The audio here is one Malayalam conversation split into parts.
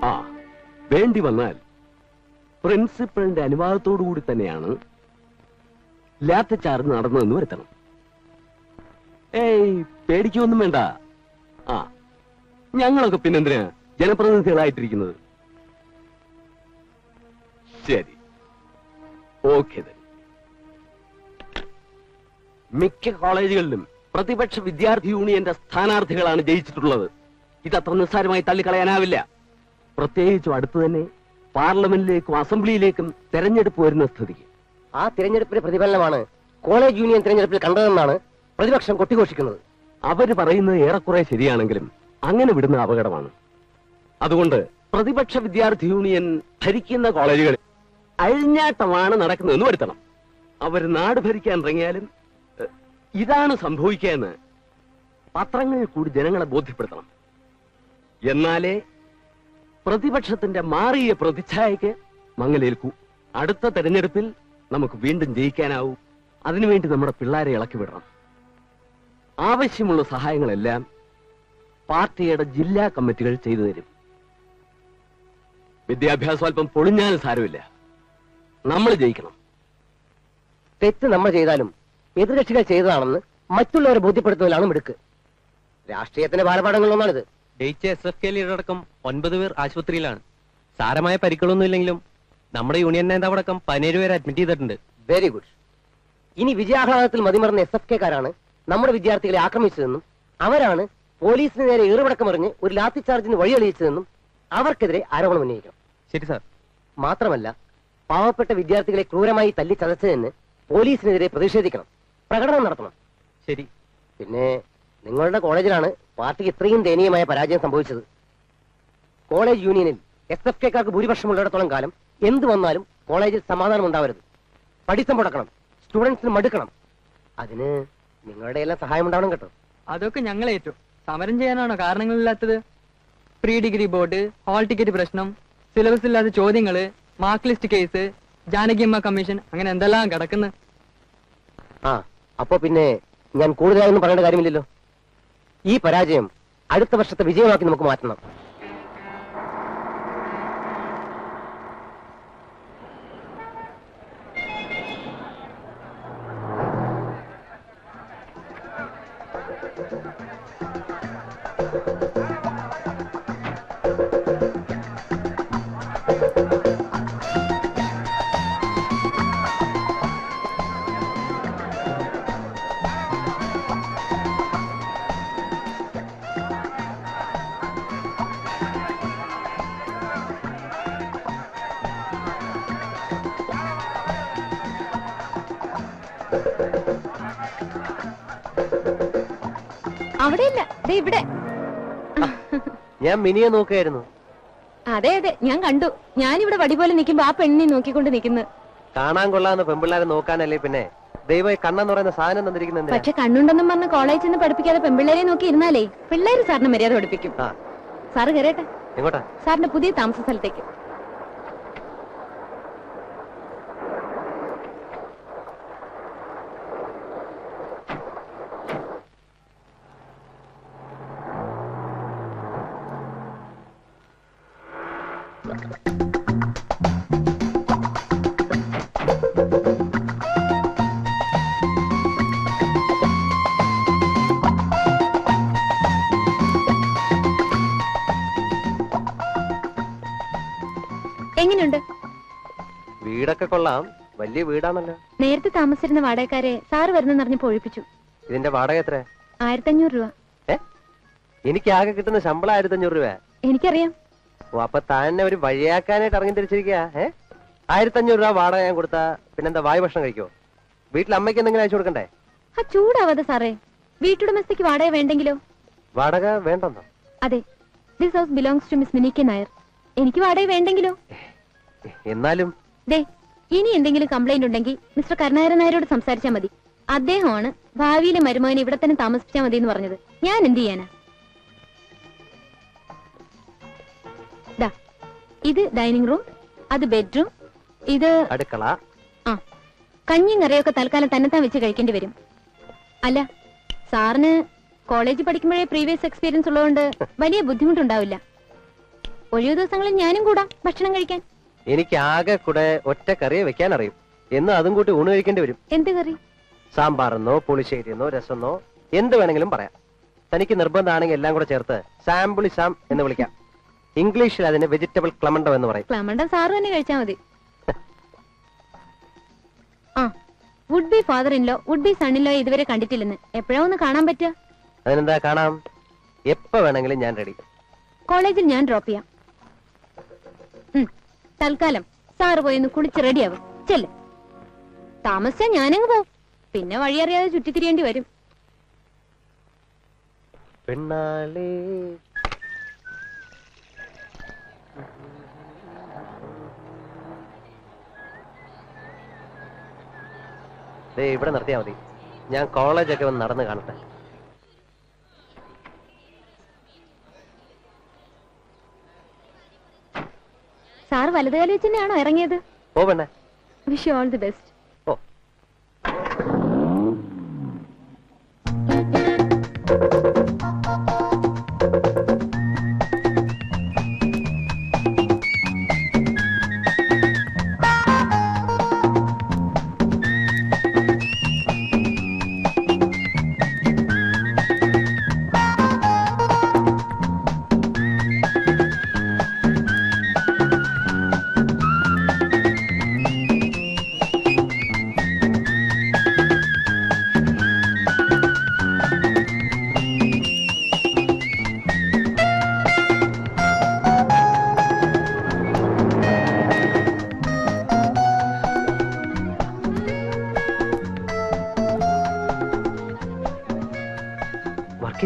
ആ, വേണ്ടി വന്നാൽ പ്രിൻസിപ്പലിന്റെ അനുവാദത്തോടു കൂടി തന്നെയാണ് ലാത്തിച്ചാർജ് നടന്നതെന്ന് വരുത്തണം. ഏയ്, പേടിക്കൊന്നും വേണ്ട. ആ, ഞങ്ങളൊക്കെ പിന്നെന്തിനാ ജനപ്രതിനിധികളായിട്ടിരിക്കുന്നത്? ശരി, ഓക്കെ. മിക്ക കോളേജുകളിലും പ്രതിപക്ഷ വിദ്യാർത്ഥി യൂണിയന്റെ സ്ഥാനാർത്ഥികളാണ് ജയിച്ചിട്ടുള്ളത്. ഇതത്ര നിസ്സാരമായി തള്ളിക്കളയാനാവില്ല. പ്രത്യേകിച്ചും അടുത്തു തന്നെ പാർലമെന്റിലേക്കും അസംബ്ലിയിലേക്കും തെരഞ്ഞെടുപ്പ് വരുന്ന സ്ഥിതിക്ക്. ആ തിരഞ്ഞെടുപ്പിന്റെ പ്രതിഫലനമാണ് കോളേജ് യൂണിയൻ തിരഞ്ഞെടുപ്പിൽ കണ്ടതെന്നാണ് പ്രതിപക്ഷം കൊട്ടിഘോഷിക്കുന്നത്. അവര് പറയുന്നത് ഏറെക്കുറെ ശരിയാണെങ്കിലും അങ്ങനെ വിടുന്ന അപകടമാണ്. അതുകൊണ്ട് പ്രതിപക്ഷ വിദ്യാർത്ഥി യൂണിയൻ ഭരിക്കുന്ന കോളേജുകളിൽ അഴിഞ്ഞാട്ടമാണ് നടക്കുന്നതെന്ന് വരുത്തണം. അവർ നാട് ഭരിക്കാൻ ഇറങ്ങിയാലും ഇതാണ് സംഭവിക്കുകയെന്ന് പത്രങ്ങളിൽ കൂടി ജനങ്ങളെ ബോധ്യപ്പെടുത്തണം. എന്നാലേ പ്രതിപക്ഷത്തിന്റെ മാറിയ പ്രതിച്ഛായക്ക് മങ്ങലേൽക്കൂ. അടുത്ത തെരഞ്ഞെടുപ്പിൽ നമുക്ക് വീണ്ടും ജയിക്കാനാവൂ. അതിനുവേണ്ടി നമ്മുടെ പിള്ളേരെ ഇളക്കി വിടണം. ആവശ്യമുള്ള സഹായങ്ങളെല്ലാം പാർട്ടിയുടെ ജില്ലാ കമ്മിറ്റികൾ ചെയ്തു തരും. വിദ്യാഭ്യാസം അല്പം പൊളിഞ്ഞാലും സാരമില്ല, നമ്മൾ ജയിക്കണം. തെറ്റ് നമ്മൾ ചെയ്താലും എതിർകക്ഷികൾ ചെയ്തതാണെന്ന് മറ്റുള്ളവരെ ബോധ്യപ്പെടുത്തുന്നതിലാണ് മിടുക്ക്. രാഷ്ട്രീയത്തിന്റെ ബാലപാഠങ്ങളിലൊന്നാണിത്. ജയിച്ച SFK ലീഡറടക്കം 9 പേർ ആശുപത്രിയിലാണ്. സാരമായ പരിക്കുകളൊന്നും ഇല്ലെങ്കിലും നമ്മുടെ യൂണിയൻ നേതാവടക്കം 17 പേരെ അഡ്മിറ്റ് ചെയ്തിട്ടുണ്ട്. Very good. ഇനി വിജയാഹ്ലാദത്തിൽ മതിമറന്ന SFK-കാരാണ് നമ്മുടെ വിദ്യാർത്ഥികളെ ആക്രമിച്ചതെന്നും അവരാണ് പോലീസിന് നേരെ ഏറുപടക്കമെറിഞ്ഞ് ഒരു ലാത്തി ചാർജിന് വഴിയളിയിച്ചതെന്നും അവർക്കെതിരെ ആരോപണം ഉന്നയിക്കണം. ശരി സാർ. മാത്രമല്ല, പാവപ്പെട്ട വിദ്യാർത്ഥികളെ ക്രൂരമായി തല്ലി ചതച്ചതെന്ന് പോലീസിനെതിരെ പ്രതിഷേധിക്കണം, പ്രകടനം നടത്തണം. ശരി. പിന്നെ നിങ്ങളുടെ കോളേജിലാണ് പാർട്ടിക്ക് ഇത്രയും ദയനീയമായ പരാജയം സംഭവിച്ചത്. കോളേജ് യൂണിയനിൽ SFK-കാർക്ക് ഭൂരിപക്ഷമുള്ളിടത്തോളം കാലം എന്ത് വന്നാലും കോളേജിൽ സമാധാനം ഉണ്ടാവരുത്. പഠിത്തം മുടക്കണം, സ്റ്റുഡൻസിന് മടുക്കണം. അതിന് നിങ്ങളുടെ എല്ലാം സഹായം ഉണ്ടാവണം കേട്ടോ. അതൊക്കെ ഞങ്ങളേറ്റു. സമരം ചെയ്യാനാണോ കാരണങ്ങളില്ലാത്തത്? Pre degree board, hall ticket പ്രശ്നം, സിലബസ് ഇല്ലാത്ത ചോദ്യങ്ങള്, mark list case, Janakiyamma commission, അങ്ങനെ എന്തെല്ലാം കിടക്കുന്നു. ആ, അപ്പൊ പിന്നെ ഞാൻ കൂടുതലായൊന്നും പറയേണ്ട കാര്യമില്ലല്ലോ. ഈ പരാജയം അടുത്ത വർഷത്തെ വിജയമാക്കി നമുക്ക് മാറ്റണം. അവിടെയല്ല, ഇവിടെ. ഞാൻ മിനിയെ നോക്കുകയായിരുന്നു. അതെ അതെ, ഞാൻ കണ്ടു. ഞാനിവിടെ വടി പോലെ നിൽക്കുമ്പോ ആ പെണ്ണിനെ നോക്കിക്കൊണ്ട് നിൽക്കുന്നു. കാണാൻ കൊള്ളാന്ന് പെമ്പിള്ളാരെ നോക്കാനല്ലേ പിന്നെ ദൈവം കണ്ണെന്ന് പറയുന്ന സാധനം തന്നിരിക്കുന്നത്. പക്ഷെ കണ്ണുണ്ടെന്നും പറഞ്ഞ് കോളേജിൽ നിന്ന് പഠിപ്പിക്കാതെ പെമ്പിള്ളേരെ നോക്കി ഇരുന്നാലേ പിള്ളേര് സാറിന് മര്യാദ പഠിപ്പിക്കും. സാറ് കയറട്ടെ. എങ്ങോട്ടാ? സാറിന്റെ പുതിയ താമസ സ്ഥലത്തേക്ക്. എങ്ങനെയുണ്ട്? വീടൊക്കെ കൊള്ളാം, വലിയ വീടാണല്ലോ. നേരത്തെ താമസിച്ചിരുന്ന വാടകക്കാരെ സാറ് വരുന്നെന്നറിഞ്ഞപ്പോ ഒഴിപ്പിച്ചു. ഇതിന്റെ വാടക എത്ര? 1500 രൂപ. എനിക്ക് ആകെ കിട്ടുന്ന ശമ്പളം 1500 രൂപ. എനിക്കറിയാം. ഓ, അപ്പൊ തന്നെ ഒരു വഴിയാക്കാനായിട്ട് ഇറങ്ങി തിരിച്ചിരിക്കുക. 1500 രൂപ വാടക ഞാൻ കൊടുത്താ പിന്നെന്താ വായു ഭക്ഷണം കഴിക്കോ? വീട്ടിൽ അമ്മയ്ക്ക് എന്തെങ്കിലും അയച്ചു കൊടുക്കണ്ടേ? ആ ചൂടാവാതെ സാറേ. വീട്ടുടമസ്ഥയ്ക്ക് വാടക വേണ്ടെങ്കിലോ? വാടക വേണ്ടെന്നോ? അതെ, this house belongs to miss മിനിക്ക് നായർ. എനിക്ക് വാടക വേണ്ടെങ്കിലോ? എന്നാലും ദേ, ഇനി എന്തെങ്കിലും കംപ്ലൈന്റ് ഉണ്ടെങ്കിൽ മിസ്റ്റർ കരുണാകരൻ നായരോട് സംസാരിച്ചാൽ മതി. അദ്ദേഹമാണ് ഭാവിയിലെ മരുമകനെ ഇവിടെ തന്നെ താമസിപ്പിച്ചാൽ മതി എന്ന് പറഞ്ഞത്. ഞാൻ എന്ത് ചെയ്യാനാ? ഇത് ഡൈനിങ് റൂം, അത് ബെഡ്റൂം, ഇത് അടുക്കള. ആ, കഞ്ഞിയും കറിയൊക്കെ തൽക്കാലം തന്നെത്താൻ വെച്ച് കഴിക്കേണ്ടി വരും. അല്ല, സാറിന് കോളേജിൽ പഠിക്കുമ്പോഴേ പ്രീവിയസ് എക്സ്പീരിയൻസ് ഉള്ളതുകൊണ്ട് വലിയ ബുദ്ധിമുട്ടുണ്ടാവില്ല. ഒഴിവു ദിവസങ്ങളിൽ ഞാനും കൂടാം ഭക്ഷണം കഴിക്കാൻ. എനിക്ക് ആകെ കൂടെ ഒറ്റ കറിയെ വെക്കാൻ അറിയും. എന്ന് അതും കൂട്ടി ഊണ് കഴിക്കേണ്ടി വരും. എന്ത് കറി? സാമ്പാറെന്നോ പുളിശ്ശേരിയെന്നോ രസമെന്നോ എന്ത് വേണമെങ്കിലും പറയാം. തനിക്ക് നിർബന്ധമാണെങ്കിൽ എല്ലാം കൂടെ ചേർത്ത് സാംബുളിസാം എന്ന് വിളിക്കാം. ഇംഗ്ലീഷിൽ അതിന് വെജിറ്റബിൾ ക്ലമണ്ടം എന്ന് പറയും. ക്ലമണ്ടം സാറ് തന്നെ കഴിച്ചാൽ മതി. ആ, would be father in law would be son in law ഇതുവരെ കണ്ടിട്ടില്ലെന്ന്. എപ്പോഴാ ഒന്ന് കാണാൻ പറ്റുക? അതിനെന്താ, കാണാം. എപ്പോ വേണമെങ്കിലും ഞാൻ റെഡി. കോളേജിൽ ഞാൻ ഡ്രോപ്പ് ചെയ്യാം. തൽക്കാലം സാറ് പോയി ഒന്ന് കുളിച്ച് റെഡിയാവും. ചെല്ല്. താമസിച്ചാ ഞാനങ്ങ് പോവും. പിന്നെ വഴിയറിയാതെ ചുറ്റിത്തിരിയേണ്ടി വരും. പെണ്ണാളേ ഇവിടെ നിർത്തിയാ മതി. ഞാൻ കോളേജൊക്കെ ഒന്ന് നടന്ന് കാണട്ടെ. സാറ് വലതുകാലി വെച്ച് തന്നെയാണോ ഇറങ്ങിയത്? ഓ പെണ്ണെ, wish you all the best. ഓ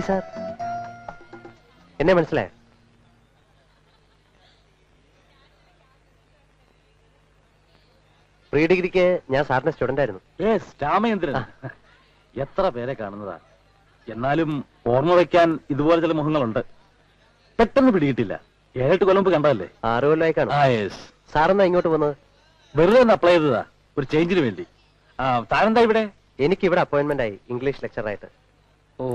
സാർ, എന്നെ മനസ്സിലായോ? പ്രീ ഡിഗ്രിക്ക് ഞാൻ സാറിന്റെ സ്റ്റുഡന്റ് ആയിരുന്നു. രാമേന്ദ്രൻ എത്ര പേരെ കാണുന്നതാ. എന്നാലും ഓർമ്മ വയ്ക്കാൻ ഇതുപോലെ ചില മുഖങ്ങളുണ്ട്. പെട്ടെന്ന് പിടികിട്ടില്ല. 7-8 കൊല്ലം മുമ്പ് കണ്ടതല്ലേ? 6 കൊല്ലമായി കാണും. സാറെന്നാ ഇങ്ങോട്ട് വന്നത്? വെറുതെ ഒന്ന് അപ്ലൈ ചെയ്തതാ, ഒരു ചേഞ്ചിന് വേണ്ടി. താനെന്താ ഇവിടെ? എനിക്ക് ഇവിടെ അപ്പോയിന്റ്മെന്റ് ആയി ഇംഗ്ലീഷ് ലെക്ചറായിട്ട്. ഓ,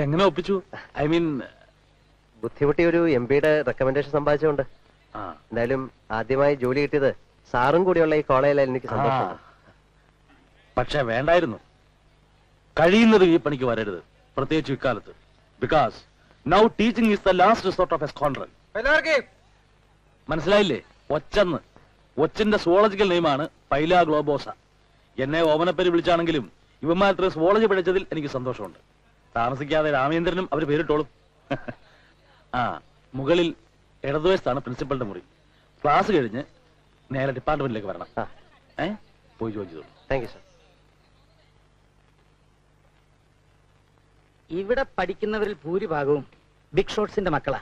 എങ്ങനെ ഒപ്പിച്ചു? ഐ മീൻ ബുദ്ധിമുട്ടി ഒരു MPയുടെ റെക്കമെൻഡേഷൻ സമ്പാദിച്ചുകൊണ്ട്. എന്തായാലും ആദ്യമായി ജോലി കിട്ടിയത് സാറും കൂടിയുള്ള ഈ കോളേജിൽ എനിക്ക് സന്തോഷമുണ്ട്. പക്ഷെ വേണ്ടായിരുന്നു. കഴിയുന്നത് ഈ പണിക്ക് വരരുത്, പ്രത്യേകിച്ച് ഇക്കാലത്ത്. Because now teaching is the last resort of a scoundrel. മനസ്സിലായില്ലേ? ഒച്ചെന്ന്. ഒച്ചിന്റെ സുവോളജിക്കൽ നെയിമാണ് പൈല ഗ്ലോബോസ. എന്നെ ഓമനപ്പേര് വിളിച്ചാണെങ്കിലും ഇവന്മാരത്ര സുവോളജി പഠിച്ചതിൽ എനിക്ക് സന്തോഷമുണ്ട്. താമസിക്കാതെ രാമേന്ദ്രനും അവർ പേരിട്ടോളും. മുകളിൽ ഇടതുവശത്താണ് പ്രിൻസിപ്പളുടെ മുറി. ക്ലാസ് കഴിഞ്ഞ് നേരെ ഡിപ്പാർട്ട്മെന്റിലേക്ക് വരണം. പോയി ജോലി ചെയ്തോളൂ. Thank you sir. ഇവിടെ പഠിക്കുന്നവരിൽ ഭൂരിഭാഗവും ബിഗ് ഷോട്ട്സിന്റെ മക്കളാ.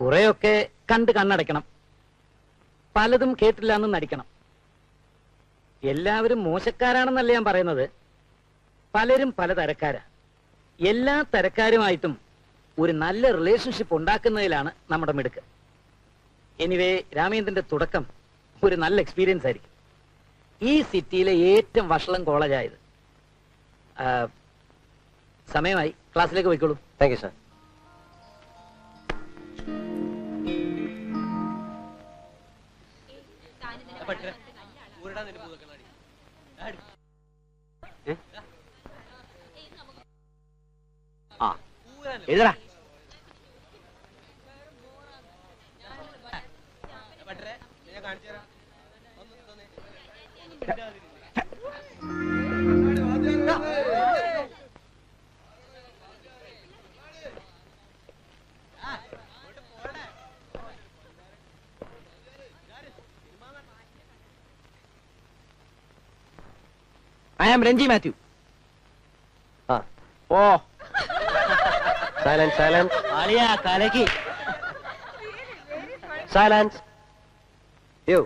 കുറെയൊക്കെ കണ്ട് കണ്ണടയ്ക്കണം, പലതും കേട്ടില്ല എന്ന് നടിക്കണം. എല്ലാവരും മോശക്കാരാണെന്നല്ല ഞാൻ പറയുന്നത്. പലരും പല തരക്കാരാ. എല്ലാ തരക്കാരുമായിട്ടും ഒരു നല്ല റിലേഷൻഷിപ്പ് ഉണ്ടാക്കുന്നതിലാണ് നമ്മുടെ മിടുക്ക്. എനിവേ, രാമേന്ദ്രന്റെ തുടക്കം ഒരു നല്ല എക്സ്പീരിയൻസ് ആയിരിക്കും. ഈ സിറ്റിയിലെ ഏറ്റവും വഷളം കോളേജായത്. സമയമായി, ക്ലാസ്സിലേക്ക് പോയിക്കോളൂ. Thank you sir. എഴുതടാ. I am Renji Matthew. ഓ, സൈലൻസ് സൈലൻസ്. ആളിയാ കലക്കി. സൈലൻസ്. യോ,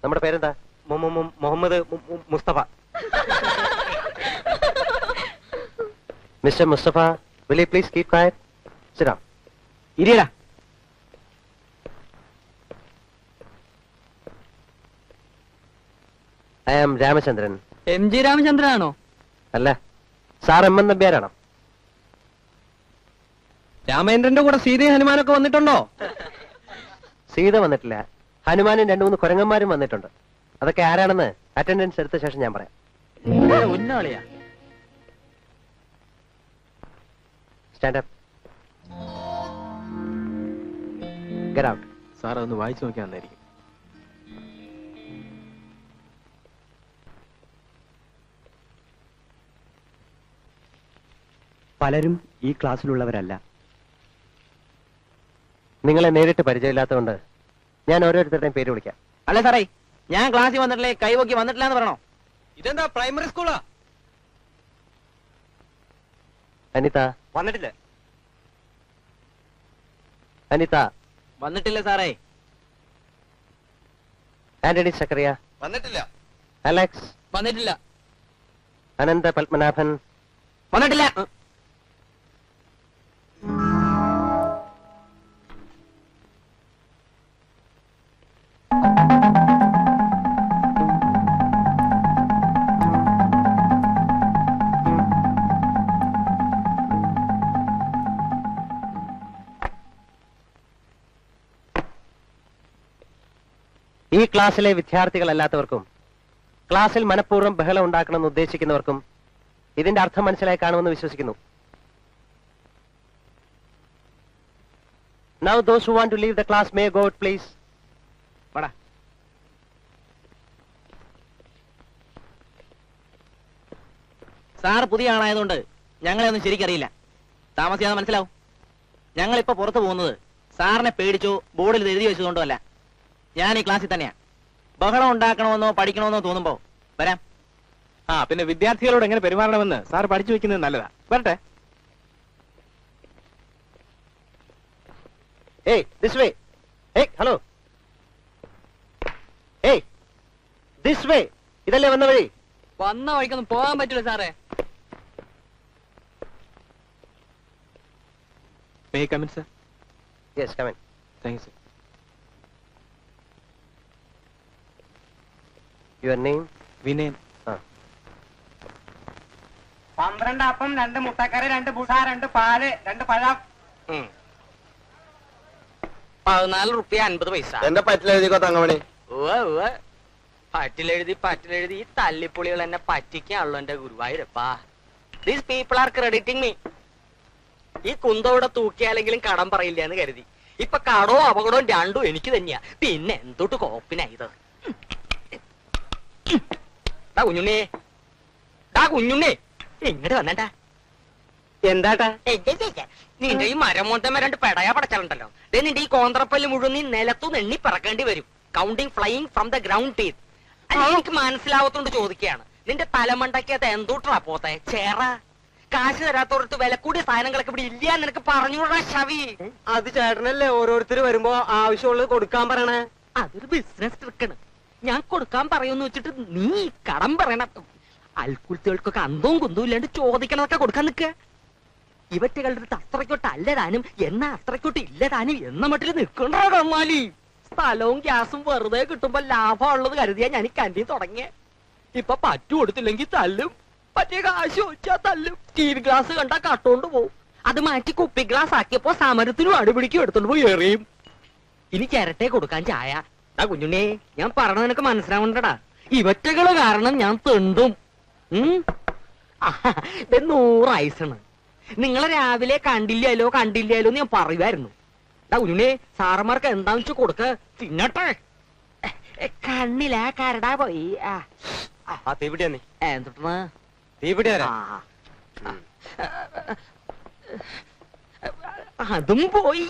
നമ്മുടെ പേരെന്താ? Muhammad Mustafa. Mister Mustafa, will you please keep quiet? Sit down. ഇരിയടാ. I am Ramachandran. MG രാമചന്ദ്രനാണോ? അല്ല, സാർ MM നമ്പ്യാരാണോ? രാമേന്ദ്രന്റെ കൂടെ സീതയും ഹനുമാനൊക്കെ വന്നിട്ടുണ്ടോ? സീത വന്നിട്ടില്ല. ഹനുമാനും 2-3 കുരങ്ങന്മാരും വന്നിട്ടുണ്ട്. അതൊക്കെ ആരാണെന്ന് അറ്റൻഡൻസ് എടുത്ത ശേഷം ഞാൻ പറയാം. ഉന്നാളിയാ. Stand up. Get out. Sir അതൊന്ന് വായിച്ചു നോക്കിയാൽ നന്നായിരിക്കും. പലരും ഈ ക്ലാസ്സിലുള്ളവരല്ല. നിങ്ങളെ നേരിട്ട് പരിചയമില്ലാത്തതുകൊണ്ട് ഞാൻ ഓരോരുത്തരുടെയും പേര് വിളിക്കാം. അല്ല സാറേ, ഞാൻ ക്ലാസ്സിൽ വന്നിട്ടില്ലേ കൈവക്കി വന്നിട്ടില്ല എന്ന് പറയണോ? ഇതെന്താ പ്രൈമറി സ്കൂളാ? അനിത വന്നിട്ടില്ല. അനിത. വന്നിട്ടില്ല സാറേ. ആന്റണി സക്കറിയ വന്നിട്ടില്ല. അലക്സ് വന്നിട്ടില്ല. അനന്ത പത്മനാഭൻ വന്നിട്ടില്ല. ഈ ക്ലാസ്സിലെ വിദ്യാർത്ഥികളല്ലാത്തവർക്കും ക്ലാസ്സിൽ മനഃപൂർവ്വം ബഹളം ഉണ്ടാക്കണമെന്ന് ഉദ്ദേശിക്കുന്നവർക്കും ഇതിന്റെ അർത്ഥം മനസ്സിലായി കാണുമെന്ന് വിശ്വസിക്കുന്നു. Now those who want to leave the class may go out, please. Sir പുതിയ ആളായതുകൊണ്ട് ഞങ്ങളെ ഒന്നും ശരിക്കറിയില്ല. താമസിയാതെ മനസ്സിലാവും. ഞങ്ങളിപ്പോ പുറത്തു പോകുന്നത് സാറിനെ പേടിച്ചോ ബോർഡിൽ എഴുതി വെച്ചതുകൊണ്ടോ അല്ല. ഞാൻ ഈ ക്ലാസ്സിൽ തന്നെയാ. ബഹളം ഉണ്ടാക്കണമെന്നോ പഠിക്കണമെന്നോ തോന്നുമ്പോ വരാം. പിന്നെ വിദ്യാർത്ഥികളോട് എങ്ങനെ പെരുമാറണമെന്ന് സാർ പഠിച്ചു വെക്കുന്നത് നല്ലതാ. വരട്ടെ. Hey, this way. Hey, hello. Hey, this way. ഇതല്ലേ വന്ന വഴി? വന്ന വഴിക്കൊന്നും പോകാൻ പറ്റില്ല സാറേ. May I come in, sir? Yes, come in. Thank you, sir. Your name? Vinayan. 12 അപ്പം 2 മുട്ടക്കറി 2 ബുസ 2 പാല് 2 പഴം. 14 റുപ്യ 50 പൈസ. എന്റെ പറ്റിലെഴുതിക്കോ തങ്കമണി. പറ്റിലെഴുതി ഈ തല്ലിപ്പൊളികൾ എന്നെ പറ്റിക്കാണല്ലോ എന്റെ ഗുരുവായൂരപ്പാ. These people are crediting me. ഈ കുന്തവിടെ തൂക്കിയാലെങ്കിലും കടം പറയില്ല എന്ന് കരുതി. ഇപ്പൊ കടവും അപകടവും രണ്ടും എനിക്ക് തന്നെയാ. പിന്നെ എന്തൊട്ട് കോപ്പിനായത്. കുഞ്ഞുണ്ണേ ഇങ്ങോട്ട് വന്നേട്ടാ. എന്താട്ടാ? നിന്റെ ഈ മരമോന്തമ്മ 2 പെടയാ പടച്ചാലുണ്ടല്ലോ. നിന്റെ ഈ കോന്ത്രപ്പല്ല് മുഴുവൻ നീ നിലത്തു നെണ്ണി പറക്കേണ്ടി വരും. Counting flying from the ground teeth. എനിക്ക് മനസ്സിലാവത്തോണ്ട് ചോദിക്കുകയാണ്. നിന്റെ തലമണ്ടക്കകത്ത് എന്തൂട്ടാ പോത്തെ ചേറ. കാശ് തരാത്തോടത്ത് വില കൂടിയ സാധനങ്ങളൊക്കെ ഇവിടെ ഇല്ല നിനക്ക് പറഞ്ഞൂടാ ശവി. അത് ചേട്ടനല്ലേ ഓരോരുത്തർ വരുമ്പോ ആവശ്യമുള്ളത് കൊടുക്കാൻ പറയണേ. അതൊരു ബിസിനസ് ട്രിക്കാണ്. ഞാൻ കൊടുക്കാൻ പറയുമെന്ന് വെച്ചിട്ട് നീ കടം പറയണം. അൽക്കുലത്തുകൾക്കൊക്കെ അന്തവും കുന്തവും ഇല്ലാണ്ട് ചോദിക്കണതൊക്കെ കൊടുക്കാൻ നിൽക്കുക. ഇവറ്റകളുടെ അടുത്ത് അത്രയ്ക്കോട്ട് അല്ലതാനും എന്നാ അത്രയ്ക്കോട്ട് ഇല്ലതാനും എന്ന മട്ടിൽ നിൽക്കണ്ടോ കമ്മാലി. സ്ഥലവും ഗ്യാസും വെറുതെ കിട്ടുമ്പോ ലാഭമുള്ളത് കരുതിയാ ഞാൻ ഈ കന്റി തുടങ്ങിയ. ഇപ്പൊ പറ്റു കൊടുത്തില്ലെങ്കിൽ തല്ലും. പറ്റിയ കാശ് ചോദിച്ചാ തല്ലും. സ്റ്റീൽ ഗ്ലാസ് കണ്ടാ കട്ടോണ്ട് പോവും. അത് മാറ്റി കുപ്പി ഗ്ലാസ് ആക്കിയപ്പോ സമരത്തിനും അടിപിടിക്കും എടുത്തോണ്ട് പോയി എറിയും. ഇനി ചിരട്ടെ കൊടുക്കാൻ ചായ. കുഞ്ഞുണ്ണേ ഞാൻ പറഞ്ഞത് നിനക്ക് മനസ്സിലാവണ്ടടാ. ഇവറ്റകള് കാരണം ഞാൻ തെണ്ടും. 100 ഐസാണ്. നിങ്ങളെ രാവിലെ കണ്ടില്ലല്ലോ എന്ന് ഞാൻ പറയുമായിരുന്നു. കുഞ്ഞുണ്ണേ സാറന്മാർക്ക് എന്താന്ന് വെച്ചാൽ കൊടുക്ക തിന്നട്ടെ. കണ്ണിലാ കരടാ പോയി. എന്തൊട്ടാ അതും പോയി.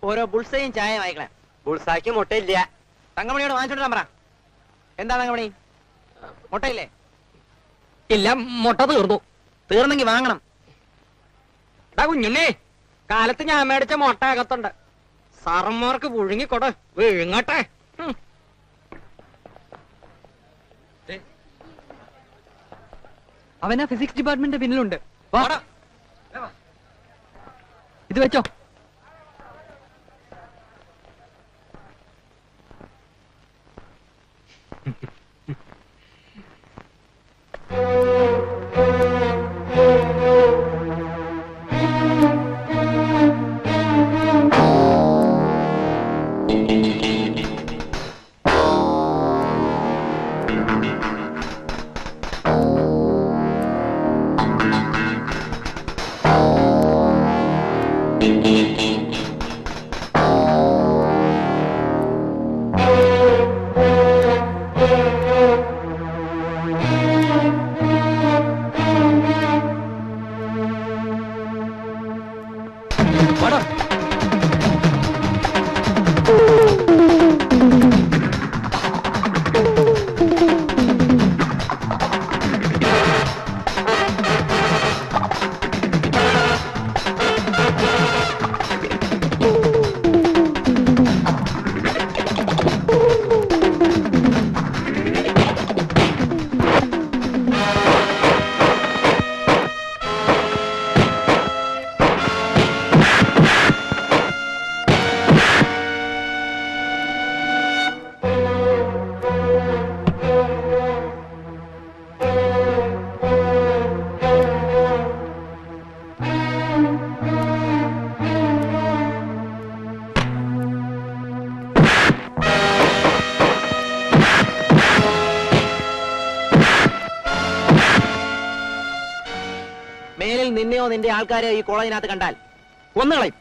ഓരോ ബുൾസയും ചായ വാങ്ങിക്കണേ. ബുൾസാക്ക് മുട്ടയില്ല. തങ്കമണിയോട് വാങ്ങിച്ചോണ്ട് പറ. എന്താ തങ്കമണി മുട്ടയില്ലേ? ഇല്ല, മുട്ട തീർന്നു. തീർന്നെങ്കി വാങ്ങണം. കുഞ്ഞുണ്ണേ കാലത്ത് ഞാൻ മേടിച്ച മുട്ട അകത്തുണ്ട്. സാറന്മാർക്ക് പുഴുങ്ങിക്കൊട വീങ്ങട്ടെ. അവനാ ഫിസിക്സ് ഡിപ്പാർട്ട്മെന്റ് പിന്നിലുണ്ട്. ഇത് വെച്ചോ. മേലിൽ നിന്നെയോ നിന്റെ ആൾക്കാരെയോ ഈ കോളേജിനകത്ത് കണ്ടാൽ കൊന്നുകളയും.